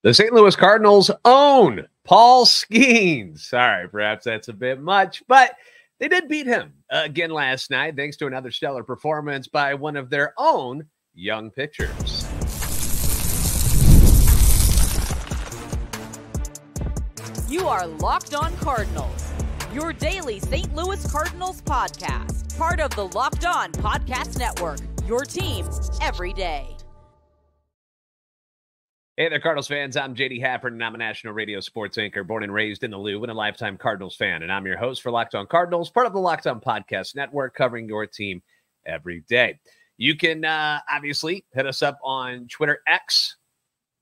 The St. Louis Cardinals own Paul Skenes. Sorry, perhaps that's a bit much, but they did beat him again last night thanks to another stellar performance by one of their own young pitchers. You are Locked On Cardinals, your daily St. Louis Cardinals podcast, part of the Locked On Podcast Network, your team every day. Hey there, Cardinals fans. I'm JD Hafford, and I'm a national radio sports anchor, born and raised in the Lou, and a lifetime Cardinals fan. And I'm your host for Locked On Cardinals, part of the Locked On Podcast Network, covering your team every day. You can obviously hit us up on Twitter X,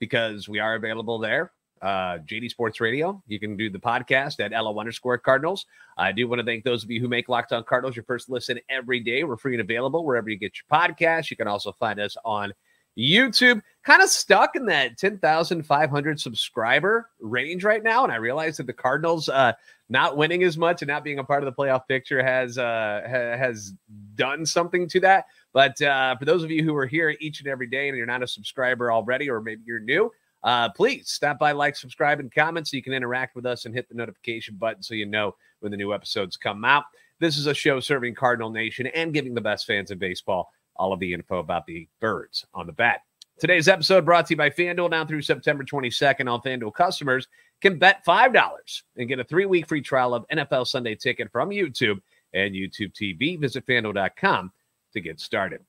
because we are available there. JD Sports Radio. You can do the podcast at LO_Cardinals. I do want to thank those of you who make Locked On Cardinals your first listen every day. We're free and available wherever you get your podcasts. You can also find us on YouTube. Kind of stuck in that 10,500 subscriber range right now, and I realize that the Cardinals not winning as much and not being a part of the playoff picture has done something to that. But for those of you who are here each and every day and you're not a subscriber already, or maybe you're new, please stop by, like, subscribe, and comment so you can interact with us and hit the notification button so you know when the new episodes come out. This is a show serving Cardinal Nation and giving the best fans in baseball all of the info about the birds on the bat. Today's episode brought to you by FanDuel. Now through September 22nd, all FanDuel customers can bet $5 and get a 3-week free trial of NFL Sunday Ticket from YouTube and YouTube TV. Visit FanDuel.com to get started.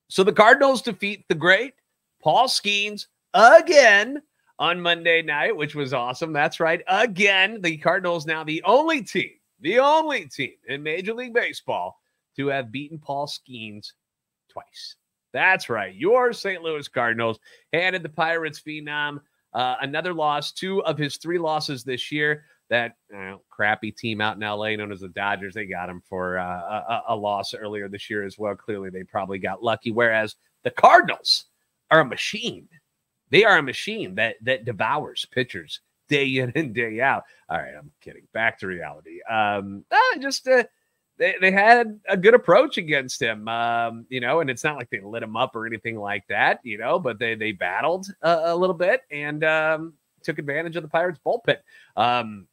So the Cardinals defeat the great Paul Skenes again on Monday night, which was awesome. That's right. Again, the Cardinals now the only team in Major League Baseball to have beaten Paul Skenes twice. That's right. Your St. Louis Cardinals handed the Pirates phenom another loss, 2 of his 3 losses this year. That crappy team out in LA known as the Dodgers, they got him for a loss earlier this year as well. Clearly, they probably got lucky, whereas the Cardinals are a machine. They are a machine that devours pitchers day in and day out. All right, I'm kidding. Back to reality. They had a good approach against him, and it's not like they lit him up or anything like that, but they battled a little bit and took advantage of the Pirates bullpen.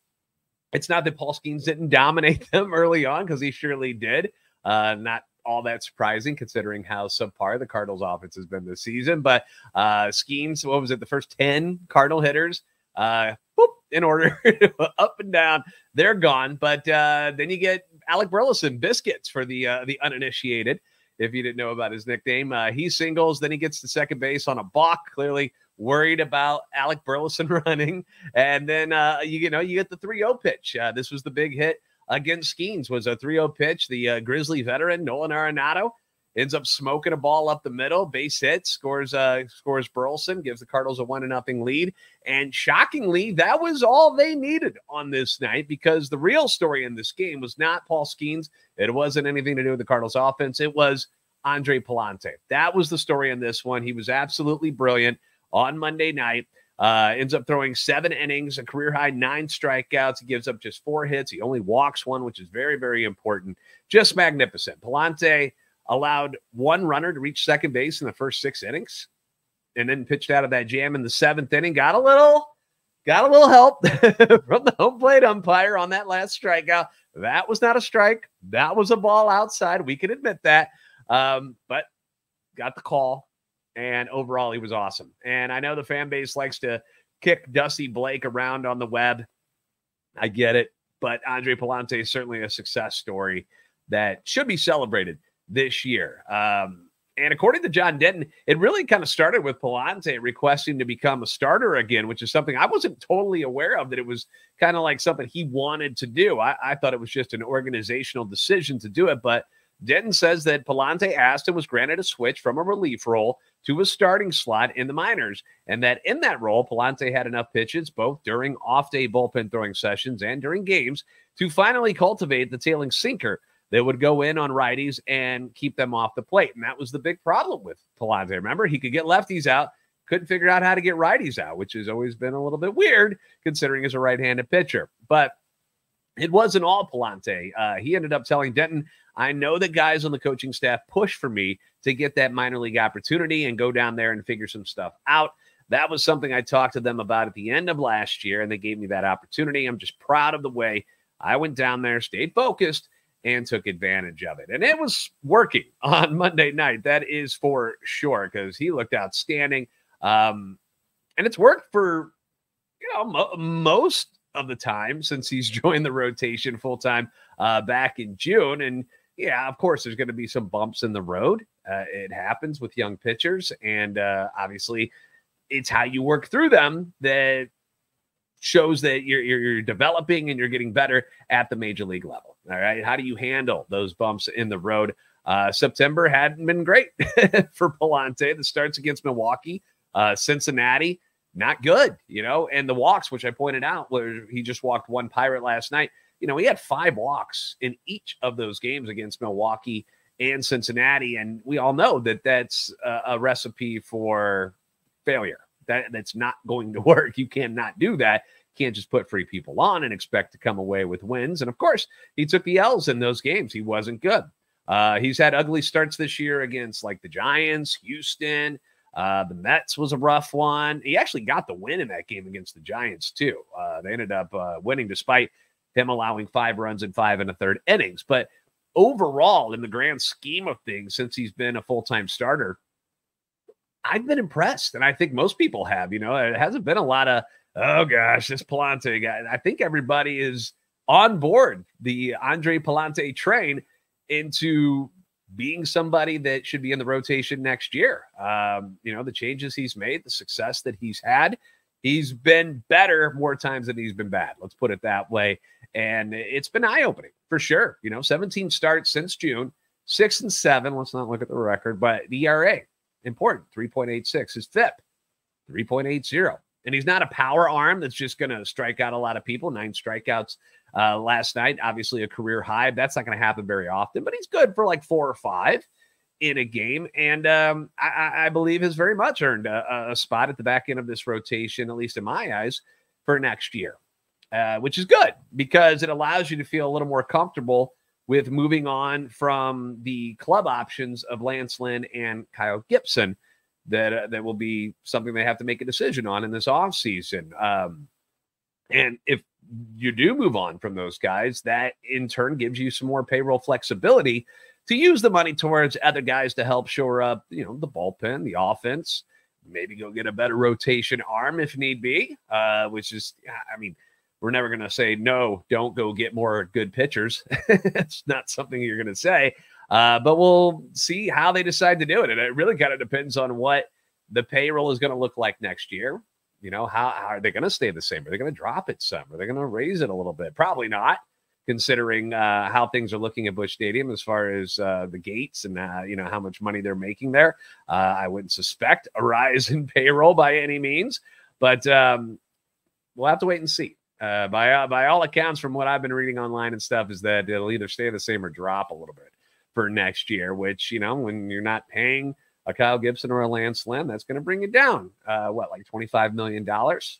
It's not that Paul Skenes didn't dominate them early on, because he surely did. Not all that surprising considering how subpar the Cardinals offense has been this season. But Skenes, what was it? The first 10 Cardinal hitters, in order, up and down, they're gone. But then you get Alec Burleson, Biscuits for the uninitiated, if you didn't know about his nickname. He singles, then he gets to second base on a balk, clearly worried about Alec Burleson running. And then, you get the 3-0 pitch. This was the big hit against Skenes, was a 3-0 pitch. The Grizzly veteran, Nolan Arenado, ends up smoking a ball up the middle, base hit, scores Burleson, gives the Cardinals a 1-0 lead. And shockingly, that was all they needed on this night, because the real story in this game was not Paul Skenes. It wasn't anything to do with the Cardinals offense. It was Andre Pallante. That was the story in this one. He was absolutely brilliant on Monday night. Ends up throwing 7 innings, a career-high 9 strikeouts. He gives up just 4 hits. He only walks 1, which is very, very important. Just magnificent. Pallante allowed 1 runner to reach second base in the first 6 innings, and then pitched out of that jam in the 7th inning. Got a little help from the home plate umpire on that last strikeout. That was not a strike. That was a ball outside. We can admit that. But got the call, and overall he was awesome. And I know the fan base likes to kick Dusty Blake around on the web. I get it. But Andre Pallante is certainly a success story that should be celebrated this year. And according to John Denton, it really kind of started with Pallante requesting to become a starter again, which is something I wasn't totally aware of, that it was kind of like something he wanted to do. I thought it was just an organizational decision to do it, but Denton says that Pallante asked and was granted a switch from a relief role to a starting slot in the minors, and that in that role, Pallante had enough pitches, both during off-day bullpen throwing sessions and during games, to finally cultivate the tailing sinker that would go in on righties and keep them off the plate. And that was the big problem with Pallante. Remember, he could get lefties out, couldn't figure out how to get righties out, which has always been a little bit weird considering he's a right-handed pitcher. But it wasn't all Pallante. He ended up telling Denton, I know that guys on the coaching staff push for me to get that minor league opportunity and go down there and figure some stuff out. That was something I talked to them about at the end of last year, and they gave me that opportunity. I'm just proud of the way I went down there, stayed focused, and took advantage of it. And it was working on Monday night. That is for sure, because he looked outstanding. And it's worked for, most of the time since he's joined the rotation full-time back in June. And yeah, of course, there's going to be some bumps in the road. It happens with young pitchers. And obviously, it's how you work through them that shows that you're developing and you're getting better at the major league level. All right. How do you handle those bumps in the road? September hadn't been great for Pallante. The starts against Milwaukee, Cincinnati, not good, and the walks, which I pointed out, where he just walked one Pirate last night. He had 5 walks in each of those games against Milwaukee and Cincinnati. And we all know that that's a recipe for failure. That's not going to work. You cannot do that. You can't just put free people on and expect to come away with wins. And of course, he took the L's in those games. He wasn't good. He's had ugly starts this year against like the Giants, Houston. The Mets was a rough one. He actually got the win in that game against the Giants too. They ended up winning despite him allowing 5 runs in 5 1/3 innings. But overall, in the grand scheme of things, since he's been a full-time starter, I've been impressed. And I think most people have. It hasn't been a lot of, oh gosh, this Pallante guy. I think everybody is on board the Andre Pallante train into being somebody that should be in the rotation next year. The changes he's made, the success that he's had, he's been better more times than he's been bad. Let's put it that way. And it's been eye-opening for sure. 17 starts since June, 6-7. Let's not look at the record, but the ERA, important, 3.86. His FIP, 3.80. And he's not a power arm that's just going to strike out a lot of people. 9 strikeouts last night, obviously a career high. That's not going to happen very often, but he's good for like 4 or 5 in a game. And I believe has very much earned a spot at the back end of this rotation, at least in my eyes, for next year, which is good because it allows you to feel a little more comfortable with moving on from the club options of Lance Lynn and Kyle Gibson. That will be something they have to make a decision on in this offseason. And if you do move on from those guys, that in turn gives you some more payroll flexibility to use the money towards other guys to help shore up, the bullpen, the offense, maybe go get a better rotation arm if need be, which is, we're never going to say, no, don't go get more good pitchers. It's not something you're going to say. But we'll see how they decide to do it. And it really kind of depends on what the payroll is going to look like next year. How are they going to stay the same? Are they going to drop it some? Are they going to raise it a little bit? Probably not, considering how things are looking at Busch Stadium as far as the gates and, how much money they're making there. I wouldn't suspect a rise in payroll by any means, but we'll have to wait and see. By all accounts, from what I've been reading online and stuff, is that it'll either stay the same or drop a little bit for next year, which, when you're not paying a Kyle Gibson or a Lance Lynn, that's going to bring it down, like $25 million.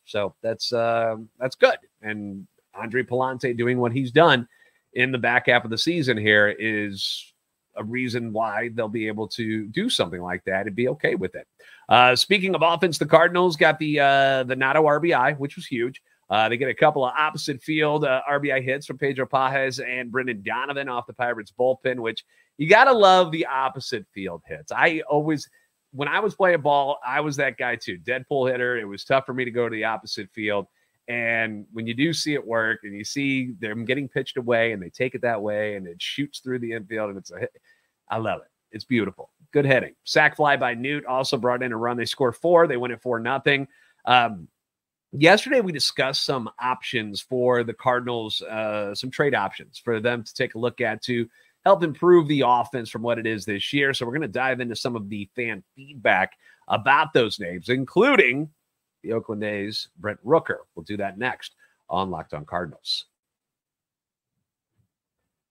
So that's good. And Andre Pallante doing what he's done in the back half of the season here is a reason why they'll be able to do something like that and be okay with it. Speaking of offense, the Cardinals got the Nato RBI, which was huge. They get a couple of opposite field RBI hits from Pedro Pages and Brendan Donovan off the Pirates bullpen, which you got to love the opposite field hits. When I was playing ball, I was that guy too. Deadpool hitter. It was tough for me to go to the opposite field. And when you do see it work and you see them getting pitched away and they take it that way and it shoots through the infield and it's a hit, I love it. It's beautiful. Good hitting. Sac fly by Newt also brought in a run. They score 4. They win it 4-0. Yesterday, we discussed some options for the Cardinals, some trade options for them to take a look at to help improve the offense from what it is this year. So we're going to dive into some of the fan feedback about those names, including the Oakland A's, Brent Rooker. We'll do that next on Locked On Cardinals.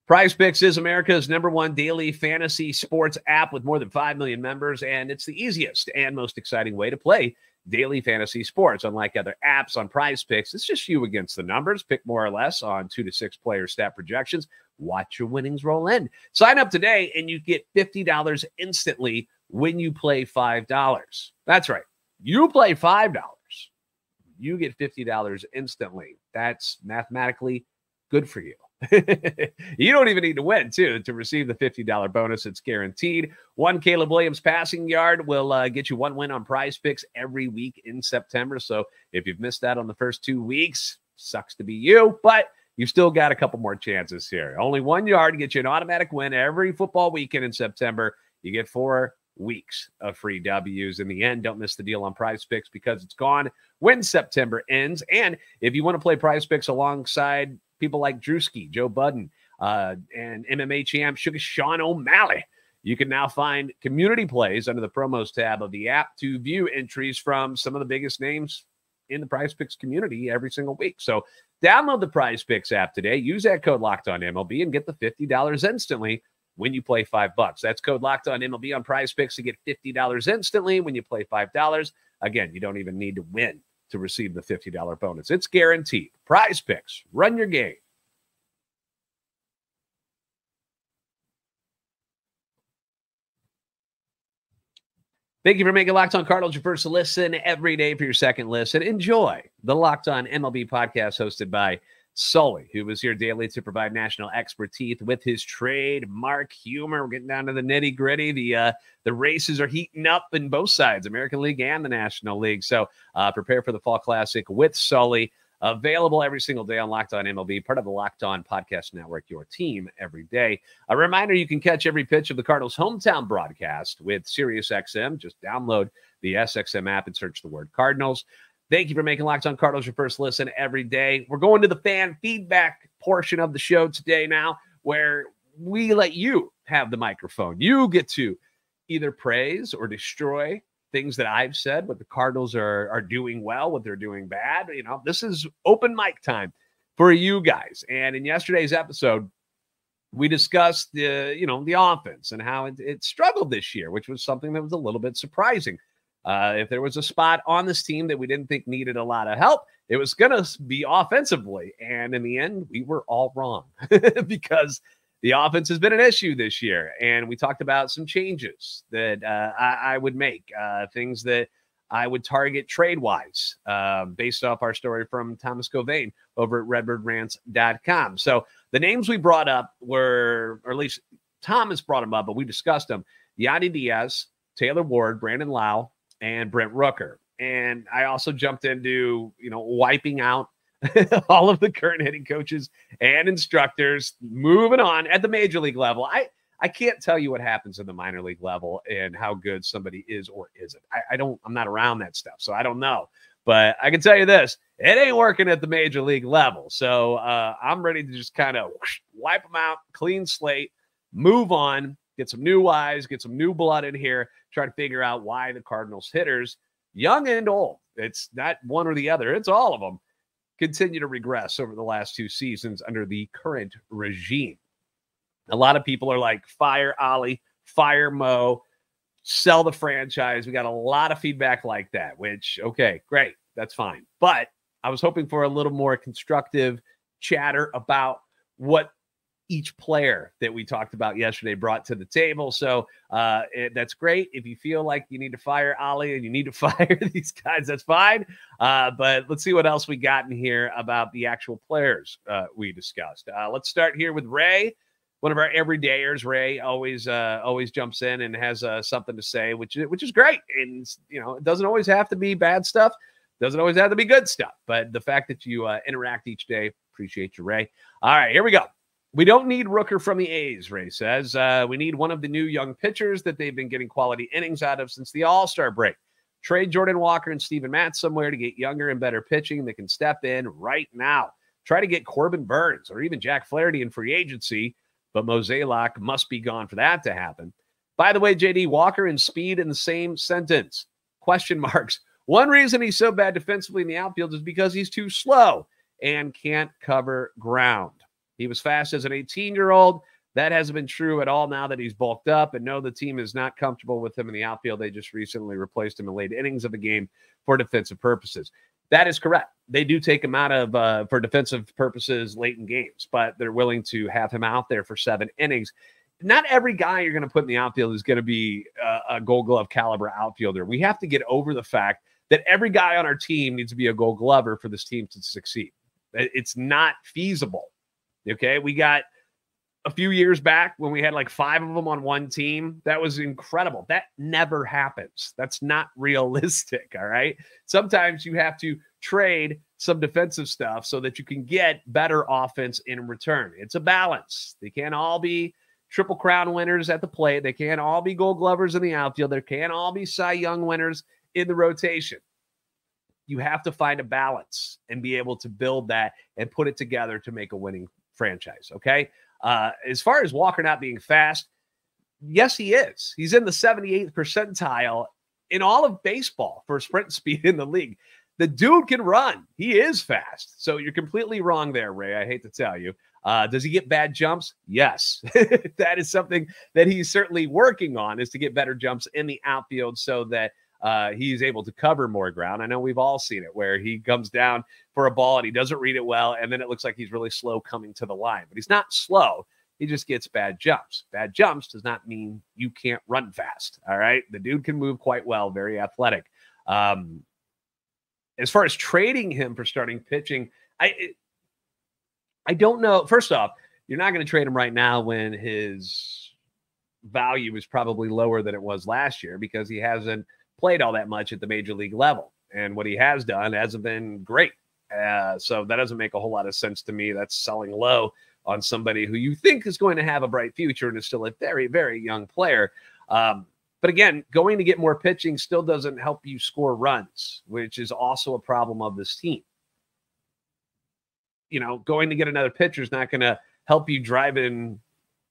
PrizePicks is America's #1 daily fantasy sports app with more than 5 million members, and it's the easiest and most exciting way to play daily fantasy sports. Unlike other apps on PrizePicks, it's just you against the numbers. Pick more or less on 2 to 6 player stat projections. Watch your winnings roll in. Sign up today and you get $50 instantly when you play $5. That's right. You play $5, you get $50 instantly. That's mathematically good for you. You don't even need to win, too, to receive the $50 bonus. It's guaranteed. One Caleb Williams passing yard will get you one win on PrizePicks every week in September. So if you've missed that on the first 2 weeks, sucks to be you, but you've still got a couple more chances here. Only 1 yard gets you an automatic win every football weekend in September. You get 4 weeks of free W's. In the end, don't miss the deal on PrizePicks because it's gone when September ends. And if you want to play PrizePicks alongside people like Drewski, Joe Budden, and MMA champ Sean O'Malley, you can now find community plays under the promos tab of the app to view entries from some of the biggest names in the PrizePicks community every single week. So download the PrizePicks app today. Use that code LOCKEDONMLB and get the $50 instantly when you play $5. That's code LOCKEDONMLB on PrizePicks to get $50 instantly when you play $5. Again, you don't even need to win to receive the $50 bonus. It's guaranteed. PrizePicks, run your game. Thank you for making Locked On Cardinals your first listen every day for your second listen. Enjoy the Locked On MLB podcast hosted by Sully, who was here daily to provide national expertise with his trademark humor. We're getting down to the nitty gritty. The races are heating up in both sides, American League and the National League. So prepare for the Fall Classic with Sully. Available every single day on Locked On MLB, part of the Locked On Podcast Network, your team every day. A reminder, you can catch every pitch of the Cardinals' hometown broadcast with SiriusXM. Just download the SXM app and search the word Cardinals. Thank you for making Locked On Cardinals your first listen every day. We're going to the fan feedback portion of the show today now, where we let you have the microphone. You get to either praise or destroy things that I've said, what the Cardinals are doing well, what they're doing bad. You know, this is open mic time for you guys. And in yesterday's episode, we discussed the offense and how it struggled this year, which was something that was a little bit surprising. If there was a spot on this team that we didn't think needed a lot of help, it was going to be offensively. And in the end, we were all wrong because the offense has been an issue this year. And we talked about some changes that I would make, things that I would target trade-wise based off our story from Thomas Govain over at redbirdrants.com. So the names we brought up were, or at least Thomas brought them up, but we discussed them: Yandy Diaz, Taylor Ward, Brandon Lau, and Brent Rooker. And I also jumped into, wiping out all of the current hitting coaches and instructors, moving on at the major league level. I can't tell you what happens in the minor league level and how good somebody is or isn't. I'm not around that stuff, so I don't know. But I can tell you this, it ain't working at the major league level. So I'm ready to just kind of wipe them out, clean slate, move on, get some new eyes, get some new blood in here, try to figure out why the Cardinals hitters, young and old, it's not one or the other, it's all of them, continue to regress over the last 2 seasons under the current regime. A lot of people are like, fire Ollie, fire Mo, sell the franchise. We got a lot of feedback like that, which, okay, great. That's fine. But I was hoping for a little more constructive chatter about what each player that we talked about yesterday brought to the table. So that's great. If you feel like you need to fire Ollie and you need to fire these guys, that's fine. But let's see what else we got in here about the actual players we discussed. Let's start here with Ray, one of our everydayers. Ray always jumps in and has something to say, which is great. And, it doesn't always have to be bad stuff. Doesn't always have to be good stuff. But the fact that you interact each day, appreciate you, Ray. All right, here we go. We don't need Rooker from the A's, Ray says. We need one of the new young pitchers that they've been getting quality innings out of since the All-Star break. Trade Jordan Walker and Steven Matz somewhere to get younger and better pitching that can step in right now. Try to get Corbin Burns or even Jack Flaherty in free agency, but Mozeliak must be gone for that to happen. By the way, JD, Walker and speed in the same sentence. Question marks. One reason he's so bad defensively in the outfield is because he's too slow and can't cover ground. He was fast as an 18-year-old. That hasn't been true at all now that he's bulked up, and no, the team is not comfortable with him in the outfield. They just recently replaced him in late innings of the game for defensive purposes. That is correct. They do take him out of for defensive purposes late in games, but they're willing to have him out there for 7 innings. Not every guy you're going to put in the outfield is going to be a Gold Glove caliber outfielder. We have to get over the fact that every guy on our team needs to be a Gold Glover for this team to succeed. It's not feasible. Okay, we got a few years back when we had like 5 of them on one team. That was incredible. That never happens. That's not realistic. All right. Sometimes you have to trade some defensive stuff so that you can get better offense in return. It's a balance. They can't all be Triple Crown winners at the plate. They can't all be Gold Glovers in the outfield. They can't all be Cy Young winners in the rotation. You have to find a balance and be able to build that and put it together to make a winning franchise. Okay. As far as Walker not being fast, yes, he is. He's in the 78th percentile in all of baseball for sprint speed in the league. The dude can run. He is fast. So you're completely wrong there, Ray. I hate to tell you. Does he get bad jumps? Yes. That is something that he's certainly working on, is to get better jumps in the outfield so that he's able to cover more ground. I know we've all seen it where he comes down for a ball and he doesn't read it well, and then it looks like he's really slow coming to the line. But he's not slow. He just gets bad jumps. Bad jumps does not mean you can't run fast. All right? The dude can move quite well, very athletic. As far as trading him for starting pitching, I don't know. First off, you're not going to trade him right now when his value is probably lower than it was last year, because he hasn't played all that much at the major league level. And what he has done hasn't been great. So that doesn't make a whole lot of sense to me. That's selling low on somebody who you think is going to have a bright future and is still a very, very young player. But again, going to get more pitching still doesn't help you score runs, which is also a problem of this team. You know, going to get another pitcher is not going to help you drive in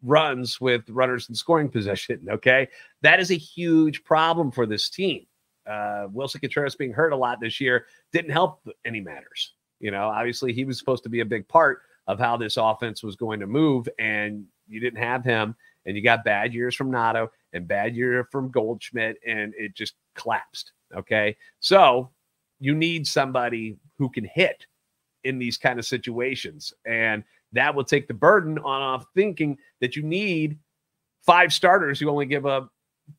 runs with runners in scoring position. Okay. That is a huge problem for this team. Willson Contreras being hurt a lot this year didn't help any matters. You know, obviously he was supposed to be a big part of how this offense was going to move, and you didn't have him, and you got bad years from Nato and bad year from Goldschmidt, and it just collapsed. Okay. So you need somebody who can hit in these kind of situations, and that will take the burden off thinking that you need 5 starters who only give up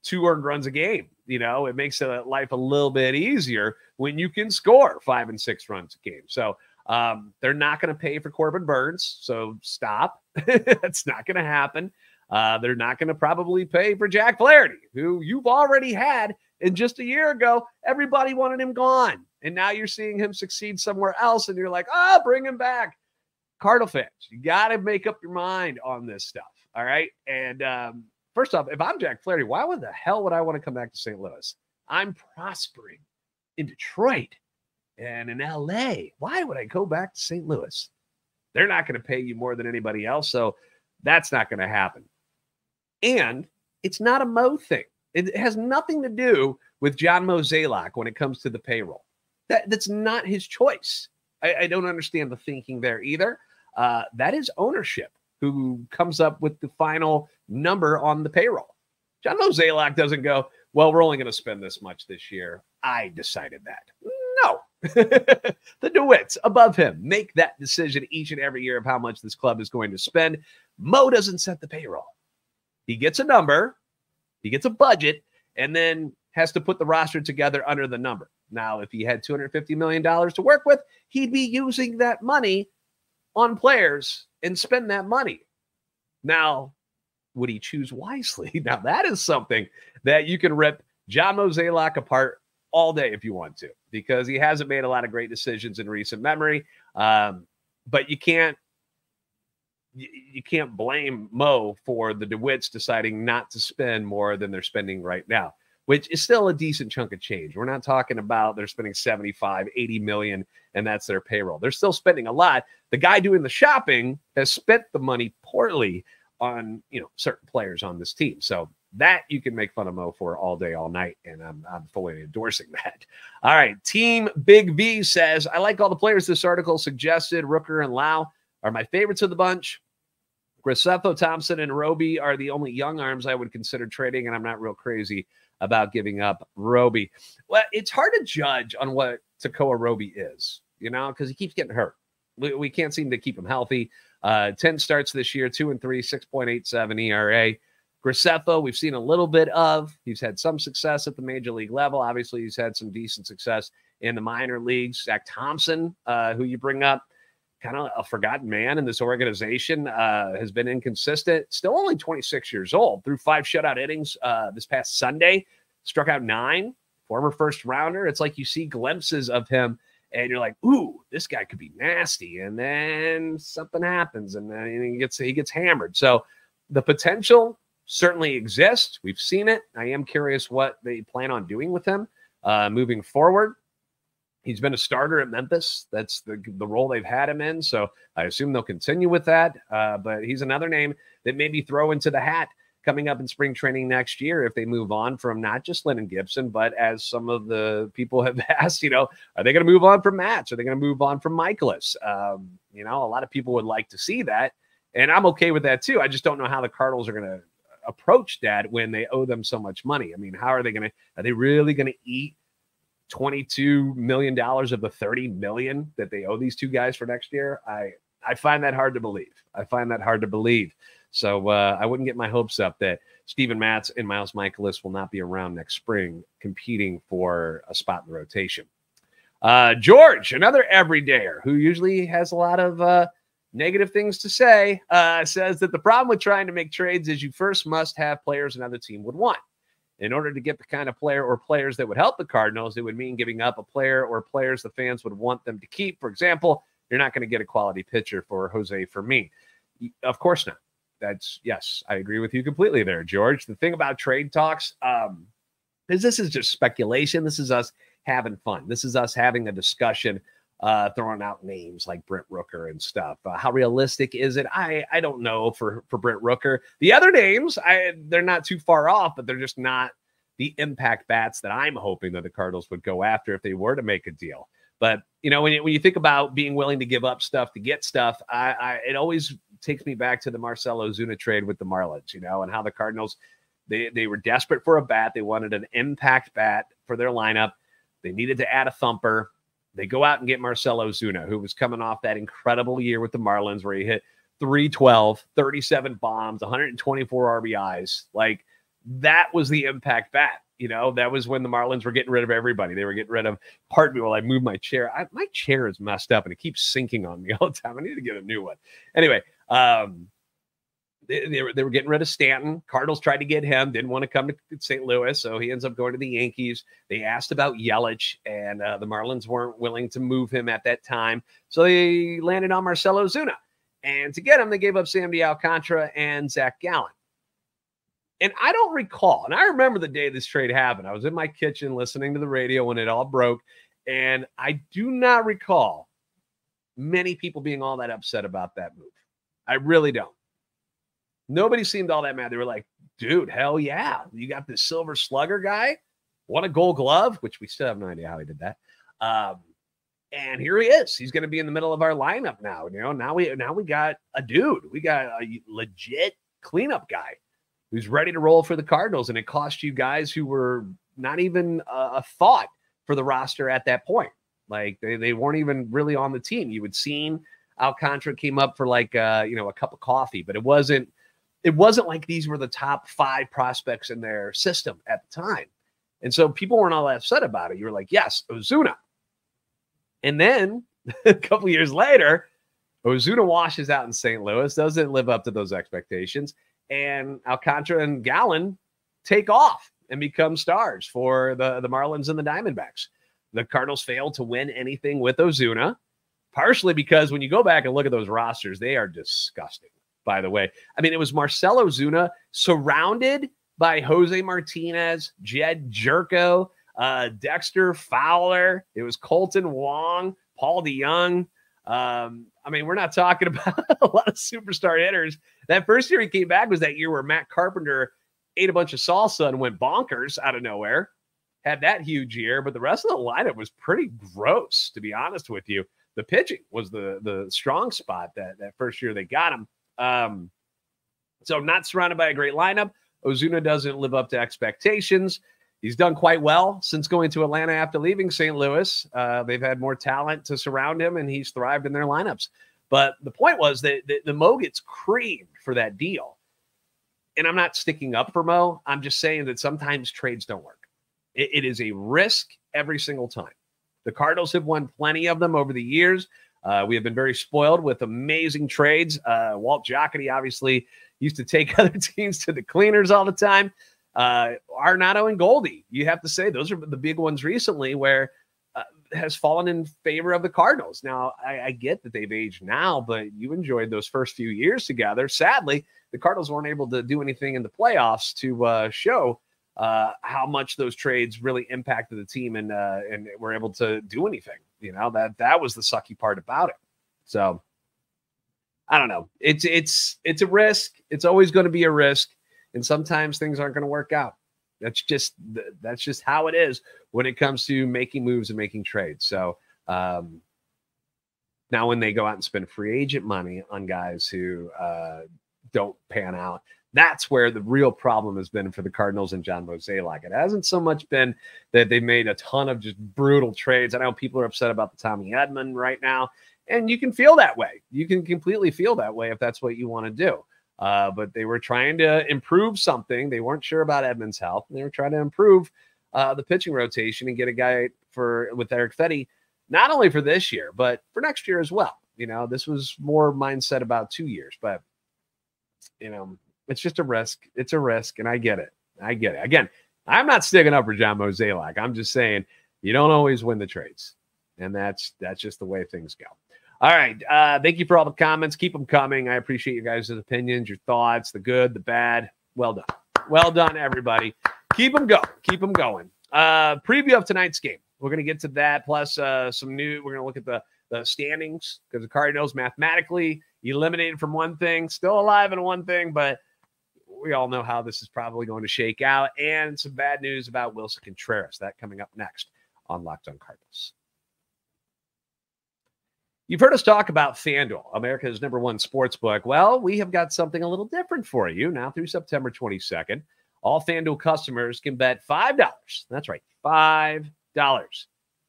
2 earned runs a game. You know, it makes life a little bit easier when you can score 5 and 6 runs a game. So they're not going to pay for Corbin Burns. So stop. That's not going to happen. They're not going to probably pay for Jack Flaherty, who you've already had. And just a year ago, everybody wanted him gone. And now you're seeing him succeed somewhere else. And you're like, bring him back. Cardinal fans, you got to make up your mind on this stuff. All right. And first off, if I'm Jack Flaherty, why the hell would I want to come back to St. Louis? I'm prospering in Detroit and in LA. Why would I go back to St. Louis? They're not going to pay you more than anybody else. So that's not going to happen. And it's not a Mo thing. It has nothing to do with John Mozeliak when it comes to the payroll. That's not his choice. I don't understand the thinking there either. That is ownership who comes up with the final number on the payroll. John Mozeliak doesn't go, well, we're only going to spend this much this year. I decided that. No. The DeWitts above him make that decision each and every year of how much this club is going to spend. Mo doesn't set the payroll. He gets a number, he gets a budget, and then has to put the roster together under the number. Now, if he had $250 million to work with, he'd be using that money on players and spend that money. Now, would he choose wisely? Now, that is something that you can rip John Mozeliak apart all day if you want to, because he hasn't made a lot of great decisions in recent memory. But you can't blame Mo for the DeWitts deciding not to spend more than they're spending right now, which is still a decent chunk of change. We're not talking about they're spending 75, 80 million, and that's their payroll. They're still spending a lot. The guy doing the shopping has spent the money poorly on, certain players on this team. So that you can make fun of Mo for all day, all night, and I'm fully endorsing that. All right, Team Big V says, I like all the players this article suggested. Rooker and Lau are my favorites of the bunch. Graceffo, Thompson, and Roby are the only young arms I would consider trading, and I'm not real crazy about giving up Roby. Well, it's hard to judge on what Tekoa Roby is, because he keeps getting hurt. We can't seem to keep him healthy. 10 starts this year, 2-3, 6.87 ERA. Graceffo, we've seen a little bit of. He's had some success at the major league level. Obviously, he's had some decent success in the minor leagues. Zach Thompson, who you bring up, kind of a forgotten man in this organization, has been inconsistent. Still only 26 years old. Threw 5 shutout innings this past Sunday. Struck out 9. Former first rounder. It's like you see glimpses of him, and you're like, ooh, this guy could be nasty. And then something happens, and then he gets hammered. So the potential certainly exists. We've seen it. I am curious what they plan on doing with him moving forward. He's been a starter at Memphis. That's the role they've had him in. So I assume they'll continue with that. But he's another name that maybe throw into the hat coming up in spring training next year if they move on from not just Lennon Gibson, but as some of the people have asked, are they going to move on from Matz? Are they going to move on from Michaelis? A lot of people would like to see that. And I'm okay with that too. I just don't know how the Cardinals are going to approach that when they owe them so much money. I mean, how are they really going to eat $22 million of the $30 million that they owe these two guys for next year? I find that hard to believe. So I wouldn't get my hopes up that Steven Matz and Miles Michaelis will not be around next spring competing for a spot in the rotation. George, another everydayer who usually has a lot of negative things to say, says that the problem with trying to make trades is you first must have players another team would want. In order to get the kind of player or players that would help the Cardinals, it would mean giving up a player or players the fans would want them to keep. For example, you're not going to get a quality pitcher for Jose Fermin. Of course not. Yes, I agree with you completely there, George. The thing about trade talks is this is just speculation. This is us having fun. This is us having a discussion, throwing out names like Brent Rooker and stuff. How realistic is it? I don't know for Brent Rooker. The other names, they're not too far off, but they're just not the impact bats that I'm hoping that the Cardinals would go after if they were to make a deal. But, when you think about being willing to give up stuff to get stuff, it always takes me back to the Marcell Ozuna trade with the Marlins, and how the Cardinals, they were desperate for a bat. They wanted an impact bat for their lineup. They needed to add a thumper. They go out and get Marcell Ozuna, who was coming off that incredible year with the Marlins where he hit 312, 37 bombs, 124 RBIs. Like, that was the impact bat. That was when the Marlins were getting rid of everybody. They were getting rid of, pardon me while I move my chair. My chair is messed up and it keeps sinking on me all the time. I need to get a new one. Anyway, they were getting rid of Stanton. Cardinals tried to get him, didn't want to come to St. Louis, so he ends up going to the Yankees. They asked about Yelich, and the Marlins weren't willing to move him at that time, so they landed on Marcell Ozuna. And to get him, they gave up Sandy Alcantara and Zach Gallen. And I don't recall, and I remember the day this trade happened. I was in my kitchen listening to the radio when it all broke, and I do not recall many people being all that upset about that move. I really don't. Nobody seemed all that mad. They were like, dude, hell yeah. You got this silver slugger guy, won a Gold Glove, which we still have no idea how he did that. And here he is. He's going to be in the middle of our lineup now. Now we got a dude. We got a legit cleanup guy who's ready to roll for the Cardinals. And it cost you guys who were not even a thought for the roster at that point. Like they weren't even really on the team. You had seen Alcantara came up for like, a cup of coffee, but it wasn't like these were the top 5 prospects in their system at the time. And so people weren't all that upset about it. You were like, yes, Ozuna. And then a couple years later, Ozuna washes out in St. Louis, doesn't live up to those expectations. And Alcantara and Gallen take off and become stars for the Marlins and the Diamondbacks. The Cardinals failed to win anything with Ozuna, partially because when you go back and look at those rosters, they are disgusting, by the way. I mean, it was Marcell Ozuna surrounded by Jose Martinez, Jed Jerko, Dexter Fowler. It was Colton Wong, Paul DeYoung. We're not talking about a lot of superstar hitters. That first year he came back was that year where Matt Carpenter ate a bunch of salsa and went bonkers out of nowhere. Had that huge year, but the rest of the lineup was pretty gross, to be honest with you. The pitching was the strong spot that first year they got him. So not surrounded by a great lineup. Ozuna doesn't live up to expectations. He's done quite well since going to Atlanta after leaving St. Louis. They've had more talent to surround him, and he's thrived in their lineups. But the point was that the Mo gets creamed for that deal. And I'm not sticking up for Mo. I'm just saying that sometimes trades don't work. It is a risk every single time. The Cardinals have won plenty of them over the years. We have been very spoiled with amazing trades. Walt Jocketty obviously used to take other teams to the cleaners all the time. Arenado and Goldie, you have to say those are the big ones recently where has fallen in favor of the Cardinals. Now, I get that they've aged now, but you enjoyed those first few years together. Sadly, the Cardinals weren't able to do anything in the playoffs to show how much those trades really impacted the team and were able to do anything. You know, that was the sucky part about it. So I don't know. It's a risk. It's always going to be a risk. And sometimes things aren't going to work out. That's just how it is when it comes to making moves and making trades. So now when they go out and spend free agent money on guys who don't pan out, that's where the real problem has been for the Cardinals and John Mozeliak. It hasn't so much been that they've made a ton of just brutal trades. I know people are upset about the Tommy Edman right now, and you can feel that way. You can completely feel that way if that's what you want to do. But they were trying to improve something. They weren't sure about Edman's health. They were trying to improve the pitching rotation and get a guy with Eric Fetty, not only for this year, but for next year as well. You know, this was more mindset about 2 years, but you know, it's just a risk. It's a risk, and I get it. Again, I'm not sticking up for John Mozeliak. I'm just saying you don't always win the trades, and that's just the way things go. All right. Thank you for all the comments. Keep them coming. I appreciate you guys' opinions, your thoughts, the good, the bad. Well done. Well done, everybody. Keep them going. Keep them going. Preview of tonight's game. We're going to get to that, plus some new. We're going to look at the standings because the Cardinals mathematically eliminated from one thing, still alive in one thing, but we all know how this is probably going to shake out. And some bad news about Willson Contreras. That coming up next on Locked On Cardinals. You've heard us talk about FanDuel, America's #1 sportsbook. Well, we have got something a little different for you now through September 22nd. All FanDuel customers can bet $5. That's right, $5.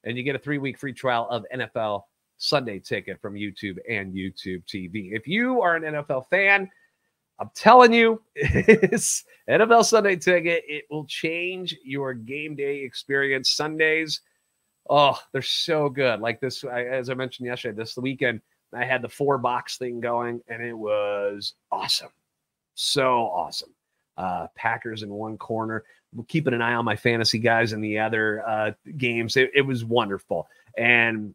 And you get a 3-week free trial of NFL Sunday Ticket from YouTube and YouTube TV. If you are an NFL fan, I'm telling you, it's NFL Sunday Ticket. It will change your game day experience. Sundays, oh, they're so good. Like this, as I mentioned yesterday, this weekend, I had the 4-box thing going, and it was awesome. So awesome. Packers in one corner, keeping an eye on my fantasy guys in the other games. It was wonderful. And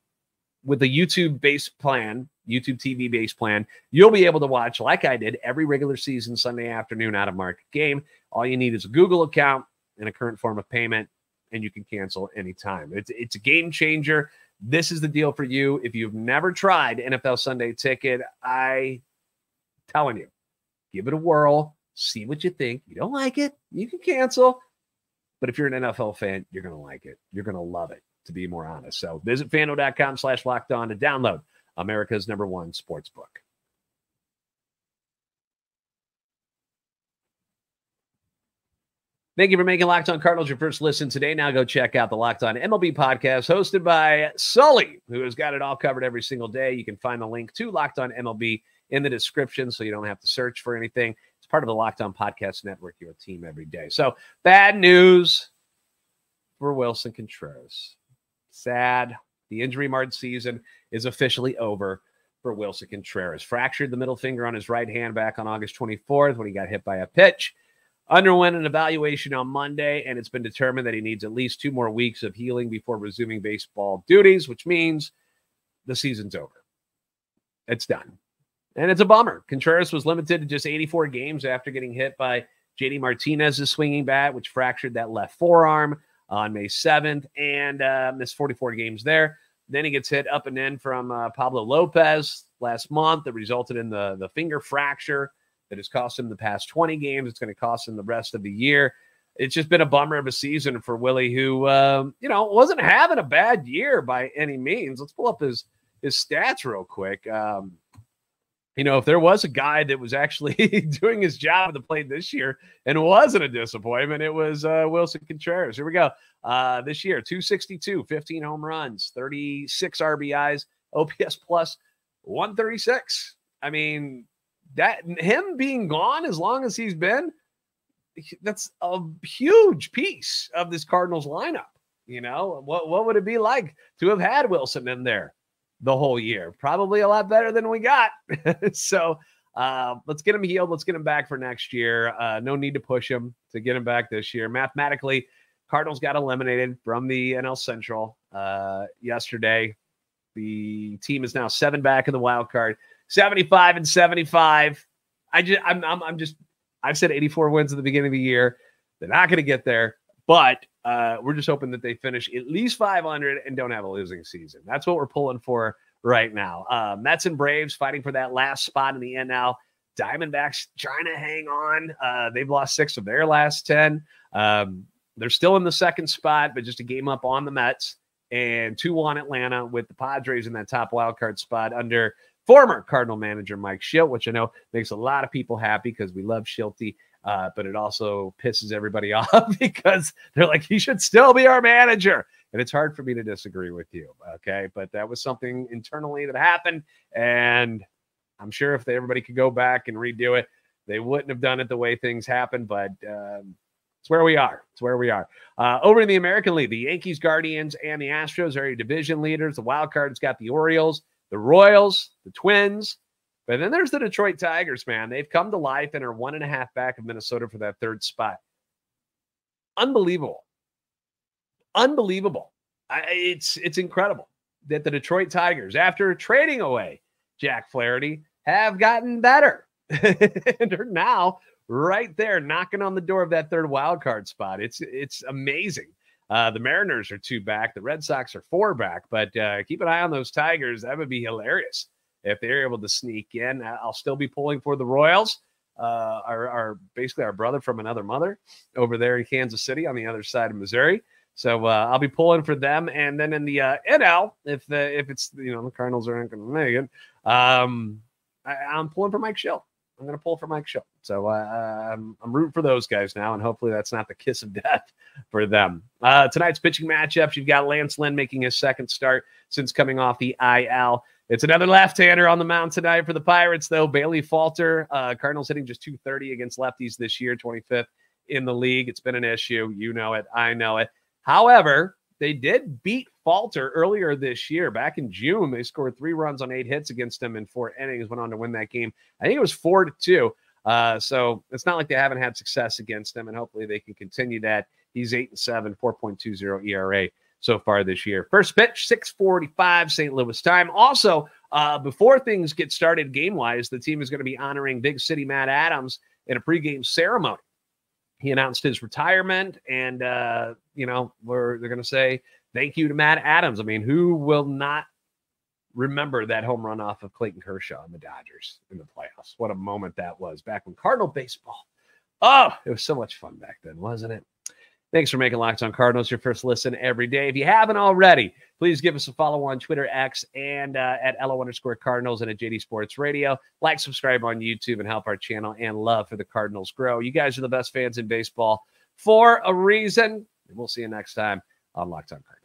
with the YouTube-based plan, YouTube TV-based plan, you'll be able to watch, like I did, every regular season Sunday afternoon out of market game. All you need is a Google account and a current form of payment, and you can cancel anytime. It's a game changer. This is the deal for you. If you've never tried NFL Sunday Ticket, I'm telling you, give it a whirl. See what you think. You don't like it, you can cancel. But if you're an NFL fan, you're going to like it. You're going to love it, to be more honest. So visit FanDuel.com/lockedon to download America's #1 sportsbook. Thank you for making Locked On Cardinals your first listen today. Now go check out the Locked On MLB podcast hosted by Sully, who has got it all covered every single day. You can find the link to Locked On MLB in the description so you don't have to search for anything. It's part of the Locked On Podcast Network, your team every day. So bad news for Willson Contreras. Sad. The injury-marred season is officially over for Willson Contreras. Fractured the middle finger on his right hand back on August 24th when he got hit by a pitch. Underwent an evaluation on Monday, and it's been determined that he needs at least 2 more weeks of healing before resuming baseball duties, which means the season's over. It's done. And it's a bummer. Contreras was limited to just 84 games after getting hit by JD Martinez's swinging bat, which fractured that left forearm on May 7th and missed 44 games there. Then he gets hit up and in from Pablo Lopez last month that resulted in the finger fracture that has cost him the past 20 games. It's going to cost him the rest of the year. It's just been a bummer of a season for Willie, who, wasn't having a bad year by any means. Let's pull up his stats real quick. If there was a guy that was actually doing his job at the plate this year and wasn't a disappointment, it was Willson Contreras. Here we go. This year, 262, 15 home runs, 36 RBIs, OPS plus 136. I mean, that him being gone as long as he's been, that's a huge piece of this Cardinals lineup. You know, what would it be like to have had Willson in there the whole year? Probably a lot better than we got. So let's get him healed. Let's get him back for next year. No need to push him to get him back this year. Mathematically, Cardinals got eliminated from the NL Central yesterday. The team is now 7 back in the wild card, 75-75. I've said 84 wins at the beginning of the year. They're not going to get there, but we're just hoping that they finish at least 500 and don't have a losing season. That's what we're pulling for right now. Mets and Braves fighting for that last spot in the NL. Diamondbacks trying to hang on. They've lost 6 of their last 10. They're still in the second spot, but just a game up on the Mets, and 2-1 Atlanta with the Padres in that top wildcard spot under former Cardinal manager Mike Shildt, which I know makes a lot of people happy because we love Shilty, but it also pisses everybody off because they're like, he should still be our manager. And it's hard for me to disagree with you, okay? But that was something internally that happened, and I'm sure if everybody could go back and redo it, they wouldn't have done it the way things happened, but it's where we are. It's where we are. Over in the American League, the Yankees, Guardians, and the Astros are your division leaders. The wild card's got the Orioles, the Royals, the Twins. But then there's the Detroit Tigers, man. They've come to life and are 1.5 back of Minnesota for that third spot. Unbelievable. Unbelievable. It's incredible that the Detroit Tigers, after trading away Jack Flaherty, have gotten better. And are now right there knocking on the door of that third wild card spot. It's amazing. The Mariners are 2 back. The Red Sox are 4 back. But keep an eye on those Tigers. That would be hilarious if they're able to sneak in. I'll still be pulling for the Royals, basically our brother from another mother over there in Kansas City on the other side of Missouri. So I'll be pulling for them. And then in the NL, if it's, the Cardinals aren't going to make it, I'm pulling for Mike Shildt. I'm going to pull for Mike Shildt. So I'm rooting for those guys now, and hopefully that's not the kiss of death for them. Tonight's pitching matchups, you've got Lance Lynn making his second start since coming off the IL. It's another left-hander on the mound tonight for the Pirates, though. Bailey Falter, Cardinals hitting just .230 against lefties this year, 25th in the league. It's been an issue. You know it. I know it. However, they did beat Falter earlier this year. Back in June, they scored 3 runs on 8 hits against him in 4 innings, went on to win that game. I think it was 4-2. So it's not like they haven't had success against him, and hopefully they can continue that. He's 8-7, 4.20 ERA so far this year. First pitch, 6:45 St. Louis time. Also, before things get started game-wise, the team is going to be honoring Big City Matt Adams in a pregame ceremony. He announced his retirement, and, they're going to say thank you to Matt Adams. I mean, who will not remember that home run off of Clayton Kershaw and the Dodgers in the playoffs? What a moment that was back when Cardinal baseball. Oh, it was so much fun back then, wasn't it? Thanks for making Locked On Cardinals your first listen every day. If you haven't already, please give us a follow on Twitter, X, and at LO_Cardinals and at JD Sports Radio. Like, subscribe on YouTube, and help our channel and love for the Cardinals grow. You guys are the best fans in baseball for a reason. And we'll see you next time on Locked On Cardinals.